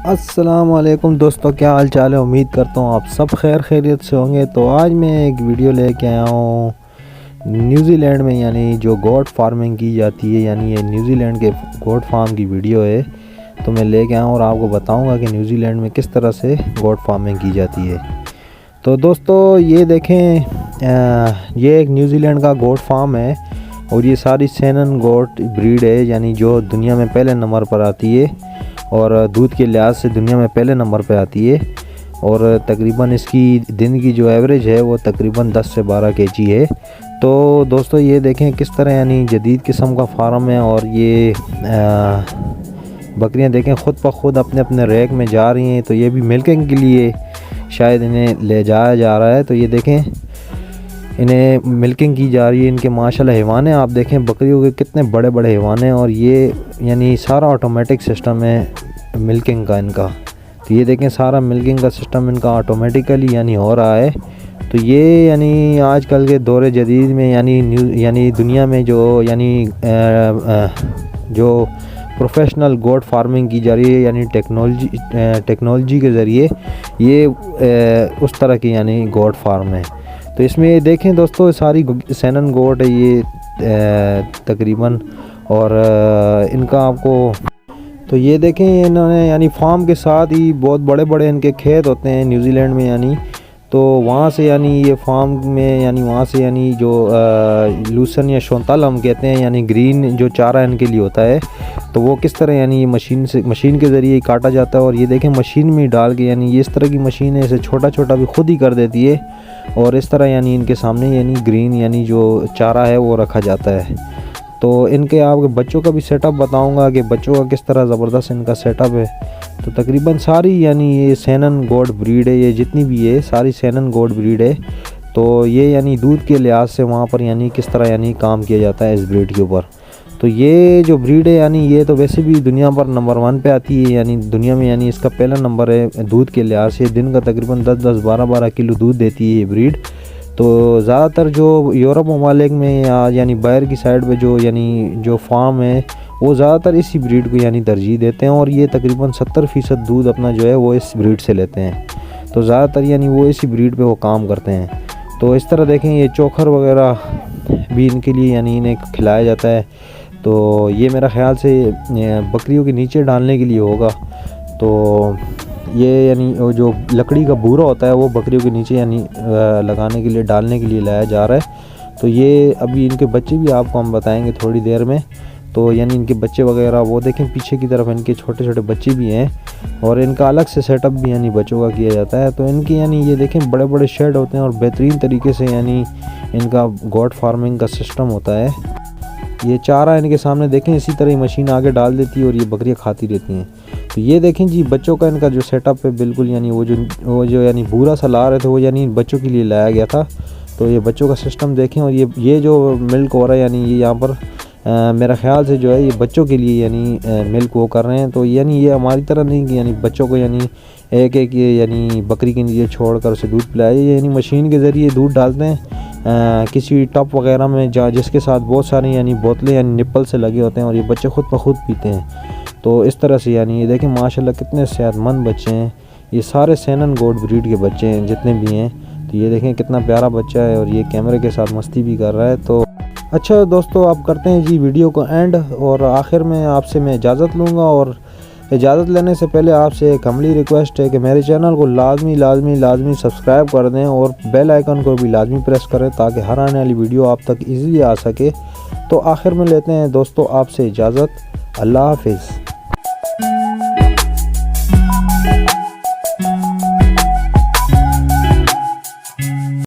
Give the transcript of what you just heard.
अस्सलाम वालेकुम दोस्तों, क्या हाल चाल है। उम्मीद करता हूँ आप सब खैर खैरियत से होंगे। तो आज मैं एक वीडियो लेके आया हूँ न्यूजीलैंड में, यानी जो गोट फार्मिंग की जाती है, यानी ये न्यूजीलैंड के गोट फार्म की वीडियो है। तो मैं लेके आया हूँ और आपको बताऊँगा कि न्यूजीलैंड में किस तरह से गोट फार्मिंग की जाती है। तो दोस्तों ये देखें, ये एक न्यूजीलैंड का गोट फार्म है और ये सारी सैनन गोट ब्रीड है, यानी जो दुनिया में पहले नंबर पर आती है और दूध के लिहाज से दुनिया में पहले नंबर पे आती है। और तकरीबन इसकी दिन की जो एवरेज है वो तकरीबन 10 से 12 केजी है। तो दोस्तों ये देखें किस तरह यानी जदीद किस्म का फार्म है। और ये बकरियां देखें खुद ब खुद अपने अपने रैक में जा रही हैं। तो ये भी मिल्किंग के लिए शायद इन्हें ले जाया जा रहा है। तो ये देखें इन्हें मिल्किंग की जा रही है। इनके माशाल्लाह हैवान हैं, आप देखें बकरियों के कितने बड़े बड़े हैवान हैं। और ये यानी सारा ऑटोमेटिक सिस्टम है मिल्किंग का इनका। तो ये देखें सारा मिल्किंग का सिस्टम इनका ऑटोमेटिकली यानी हो रहा है। तो ये यानी आजकल के दौर जदीद में यानी दुनिया में जो यानी जो प्रोफेशनल गोट फार्मिंग की जा रही है, यानी टेक्नोलॉजी के ज़रिए ये उस तरह की यानी गोट फार्म है। तो इसमें ये देखें दोस्तों सारी सैनन गोट है ये तकरीबन। और इनका आपको तो ये देखें इन्होंने यानी फार्म के साथ ही बहुत बड़े बड़े इनके खेत होते हैं न्यूजीलैंड में, यानी तो वहाँ से यानी ये फार्म में यानी वहाँ से यानी जो लूसन या शोंतल हम कहते हैं, यानी ग्रीन जो चारा इनके लिए होता है, तो वो किस तरह यानी ये मशीन के ज़रिए काटा जाता है। और ये देखें मशीन में डाल के, यानी ये इस तरह की मशीन है, इसे छोटा छोटा भी खुद ही कर देती है। और इस तरह यानी इनके सामने यानी ग्रीन यानी जो चारा है वो रखा जाता है। तो इनके आपके बच्चों का भी सेटअप बताऊंगा कि बच्चों का किस तरह ज़बरदस्त इनका सेटअप है। तो तकरीबन सारी यानी ये सैनन गोट ब्रीड है, ये जितनी भी है सारी सैनन गोट ब्रीड है। तो ये यानी दूध के लिहाज से वहाँ पर यानी किस तरह यानी काम किया जाता है इस ब्रीड के ऊपर। तो ये जो ब्रीड है यानी ये तो वैसे भी दुनिया पर नंबर 1 पे आती है, यानी दुनिया में यानी इसका पहला नंबर है दूध के लिहाज से। दिन का तकरीबन 10-10, 12-12 किलो दूध देती है ये ब्रीड। तो ज़्यादातर जो यूरोप ममालिक में यानी बाहर की साइड पे जो फार्म है वो ज़्यादातर इसी ब्रीड को यानी तरजीह देते हैं। और ये तकरीबन 70% दूध अपना जो है वो इस ब्रीड से लेते हैं। तो ज़्यादातर यानी वो इसी ब्रीड पे वो काम करते हैं। तो इस तरह देखें ये चोकर वगैरह भी इनके लिए यानी इन्हें खिलाया जाता है। तो ये मेरा ख़्याल से बकरियों के नीचे डालने के लिए होगा। तो ये यानी जो लकड़ी का बूरा होता है वो बकरियों के नीचे यानी लगाने के लिए डालने के लिए लाया जा रहा है। तो ये अभी इनके बच्चे भी आपको हम बताएंगे थोड़ी देर में। तो यानी इनके बच्चे वगैरह वो देखें पीछे की तरफ इनके छोटे छोटे बच्चे भी हैं। और इनका अलग से सेटअप भी यानी बच्चों का किया जाता है। तो इनकी यानी ये देखें बड़े बड़े शेड होते हैं और बेहतरीन तरीके से यानी इनका गोट फार्मिंग का सिस्टम होता है। ये चारा इनके सामने देखें इसी तरह ही मशीन आगे डाल देती है और ये बकरियाँ खाती रहती हैं। तो ये देखें जी बच्चों का इनका जो सेटअप है बिल्कुल यानी वो जो यानी बूरा सा ला रहे थे वो यानी बच्चों के लिए लाया गया था। तो ये बच्चों का सिस्टम देखें। और ये जो मिल्क हो रहा है यानी ये यहाँ पर मेरा ख्याल से जो है ये बच्चों के लिए यानी मिल्क वो कर रहे हैं। तो यानी ये हमारी तरह नहीं कि यानी बच्चों को यानी एक यानी बकरी के नीचे छोड़ कर उसे दूध पिलाए, यानी मशीन के ज़रिए दूध डालते हैं किसी टप वगैरह में जिसके साथ बहुत सारी यानी बोतलें यानी निप्पल से लगे होते हैं और ये बच्चे खुद ब खुद पीते हैं। तो इस तरह से यानी ये देखें माशाल्लाह कितने सेहतमंद बच्चे हैं। ये सारे सैनन गोट ब्रीड के बच्चे हैं जितने भी हैं। तो ये देखें कितना प्यारा बच्चा है और ये कैमरे के साथ मस्ती भी कर रहा है। तो अच्छा दोस्तों आप करते हैं जी वीडियो को एंड। और आखिर में आपसे मैं इजाज़त लूँगा। और इजाज़त लेने से पहले आपसे एक अमली रिक्वेस्ट है कि मेरे चैनल को लाजमी सब्सक्राइब कर दें और बेल आइकन को भी लाजमी प्रेस करें ताकि हर आने वाली वीडियो आप तक ईज़िली आ सके। तो आखिर में लेते हैं दोस्तों आपसे इजाज़त। अल्लाह हाफिज़।